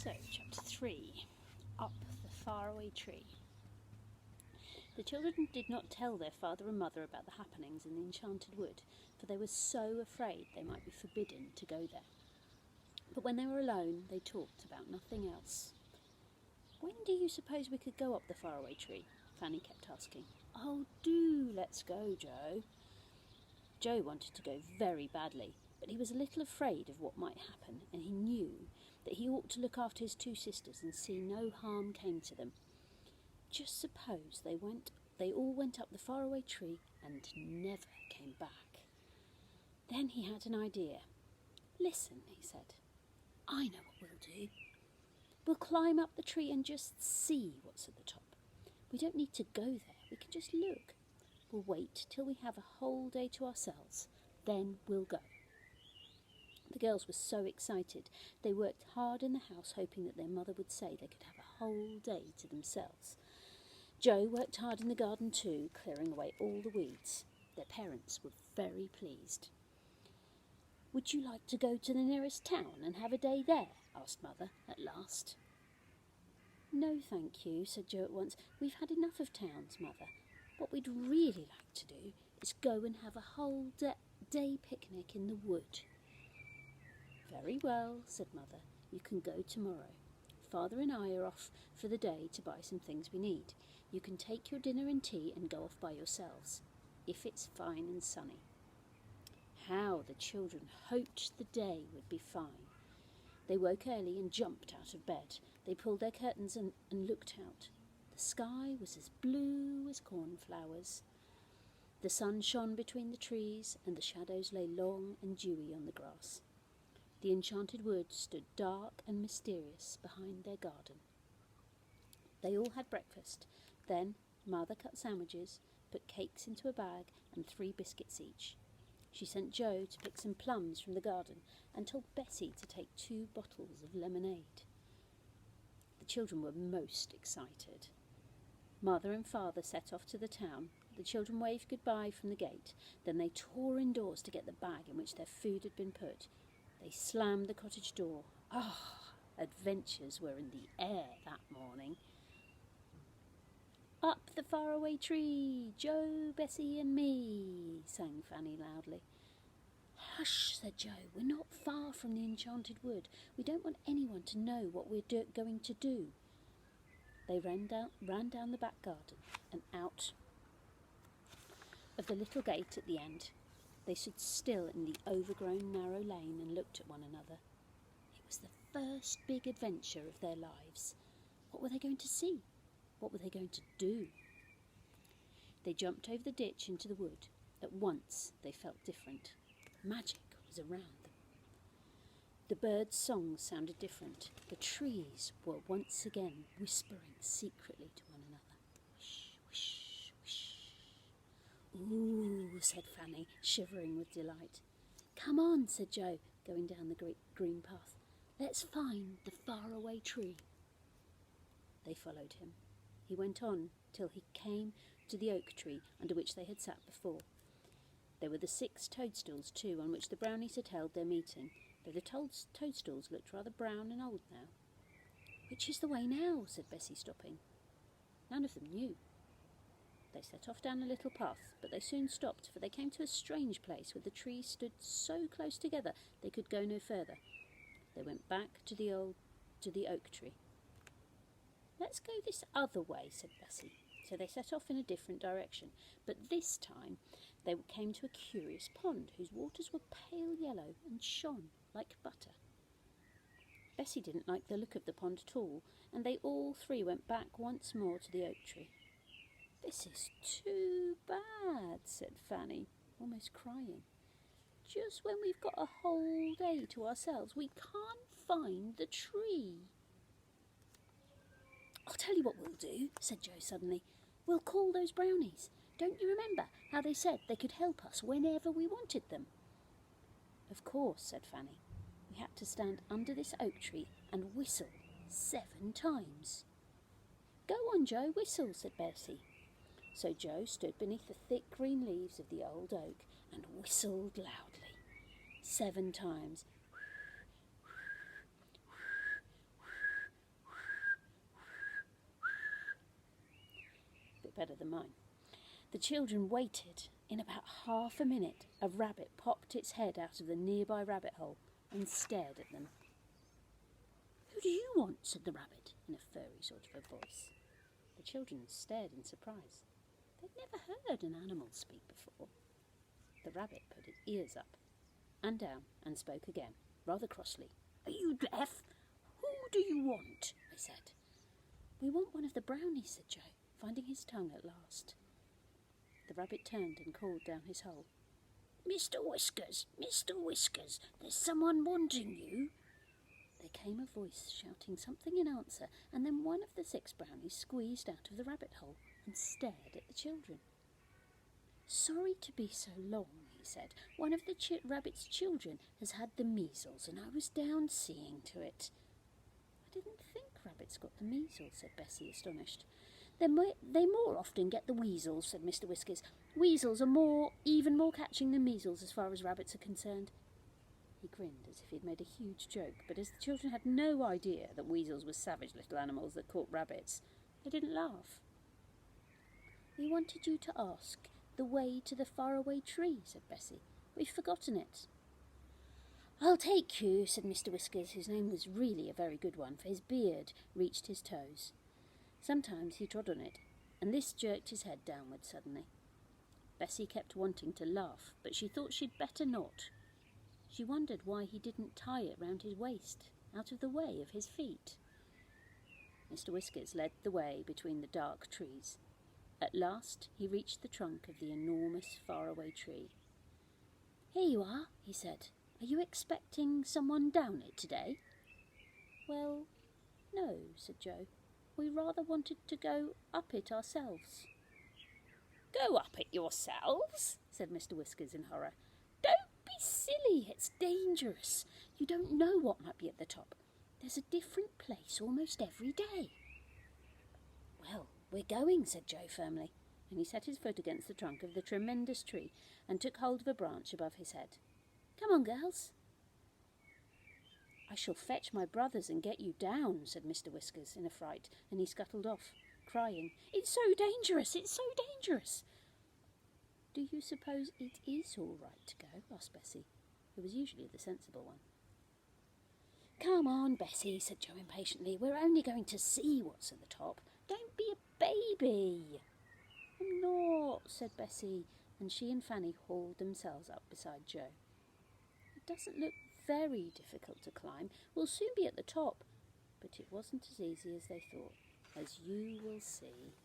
So, chapter 3, Up the Faraway Tree. The children did not tell their father and mother about the happenings in the Enchanted Wood, for they were so afraid they might be forbidden to go there. But when they were alone, they talked about nothing else. "When do you suppose we could go up the faraway tree?" Fanny kept asking. "Oh, do let's go, Joe." Joe wanted to go very badly, but he was a little afraid of what might happen, and he knew that he ought to look after his two sisters and see no harm came to them. Just suppose they all went up the faraway tree and never came back. Then he had an idea. "Listen," he said, "I know what we'll do. We'll climb up the tree and just see what's at the top. We don't need to go there, we can just look. We'll wait till we have a whole day to ourselves, then we'll go." The girls were so excited. They worked hard in the house, hoping that their mother would say they could have a whole day to themselves. Joe worked hard in the garden too, clearing away all the weeds. Their parents were very pleased. "Would you like to go to the nearest town and have a day there?" asked Mother at last. "No, thank you," said Joe at once. "We've had enough of towns, Mother. What we'd really like to do is go and have a whole day picnic in the wood." "Very well," said Mother. "You can go tomorrow. Father and I are off for the day to buy some things we need. You can take your dinner and tea and go off by yourselves, if it's fine and sunny." How the children hoped the day would be fine. They woke early and jumped out of bed. They pulled their curtains and looked out. The sky was as blue as cornflowers. The sun shone between the trees, and the shadows lay long and dewy on the grass. The Enchanted Wood stood dark and mysterious behind their garden. They all had breakfast. Then Mother cut sandwiches, put cakes into a bag and 3 biscuits each. She sent Joe to pick some plums from the garden and told Bessie to take 2 bottles of lemonade. The children were most excited. Mother and Father set off to the town. The children waved goodbye from the gate. Then they tore indoors to get the bag in which their food had been put. They slammed the cottage door. Adventures were in the air that morning. "Up the faraway tree, Joe, Bessie and me," sang Fanny loudly. "Hush," said Joe. "We're not far from the Enchanted Wood. We don't want anyone to know what we're going to do." They ran down the back garden and out of the little gate at the end. They stood still in the overgrown narrow lane and looked at one another. It was the first big adventure of their lives. What were they going to see? What were they going to do? They jumped over the ditch into the wood. At once they felt different. Magic was around them. The birds' songs sounded different. The trees were once again whispering secretly to one another. "Wish, wish, wish." "Ooh," said Fanny, shivering with delight. "Come on," said Joe, going down the great green path. "Let's find the faraway tree." They followed him. He went on till he came to the oak tree under which they had sat before. There were the 6 toadstools too, on which the brownies had held their meeting, though the toadstools looked rather brown and old now. "Which is the way now?" said Bessie, stopping. None of them knew. They set off down a little path, but they soon stopped, for they came to a strange place where the trees stood so close together they could go no further. They went back to the oak tree. "Let's go this other way," said Bessie. So they set off in a different direction, but this time they came to a curious pond whose waters were pale yellow and shone like butter. Bessie didn't like the look of the pond at all, and they all 3 went back once more to the oak tree. "This is too bad," said Fanny, almost crying. "Just when we've got a whole day to ourselves, we can't find the tree." "I'll tell you what we'll do," said Joe suddenly. "We'll call those brownies. Don't you remember how they said they could help us whenever we wanted them?" "Of course," said Fanny. "We had to stand under this oak tree and whistle 7 times. "Go on, Joe, whistle," said Bessie. So Joe stood beneath the thick green leaves of the old oak and whistled loudly 7 times. better than mine. The children waited. In about half a minute, a rabbit popped its head out of the nearby rabbit hole and stared at them. "Who do you want?" said the rabbit, in a furry sort of a voice. The children stared in surprise. They'd never heard an animal speak before. The rabbit put its ears up and down and spoke again, rather crossly. "Are you deaf? Who do you want?" I said. "We want one of the brownies," said Joe, finding his tongue at last. The rabbit turned and called down his hole. "Mr. Whiskers, Mr. Whiskers, there's someone wanting you." There came a voice shouting something in answer, and then one of the 6 brownies squeezed out of the rabbit hole and stared at the children. "Sorry to be so long," he said. "One of the rabbit's children has had the measles, and I was down seeing to it." "I didn't think rabbits got the measles," said Bessie, astonished. They more often get the weasels," said Mr. Whiskers. "Weasels are even more catching than measles as far as rabbits are concerned." He grinned as if he'd made a huge joke, but as the children had no idea that weasels were savage little animals that caught rabbits, they didn't laugh. "We wanted you to ask the way to the faraway tree," said Bessie. "We've forgotten it." "I'll take you," said Mr. Whiskers, whose name was really a very good one, for his beard reached his toes. Sometimes he trod on it, and this jerked his head downward suddenly. Bessie kept wanting to laugh, but she thought she'd better not. She wondered why he didn't tie it round his waist, out of the way of his feet. Mr. Whiskers led the way between the dark trees. At last he reached the trunk of the enormous faraway tree. "Here you are," he said. "Are you expecting someone down it today?" "Well, no," said Joe. "We rather wanted to go up it ourselves." "Go up it yourselves?" said Mr. Whiskers in horror. "Don't be silly, it's dangerous. You don't know what might be at the top. There's a different place almost every day." "Well, we're going," said Joe firmly, and he set his foot against the trunk of the tremendous tree and took hold of a branch above his head. "Come on, girls." "I shall fetch my brothers and get you down," said Mr. Whiskers in a fright, and he scuttled off, crying, "It's so dangerous, it's so dangerous." "Do you suppose it is all right to go?" asked Bessie, who was usually the sensible one. "Come on, Bessie," said Joe impatiently. "We're only going to see what's at the top. Don't be a baby." "I'm not," said Bessie, and she and Fanny hauled themselves up beside Joe. "It doesn't look very difficult to climb. We'll soon be at the top." But it wasn't as easy as they thought, as you will see.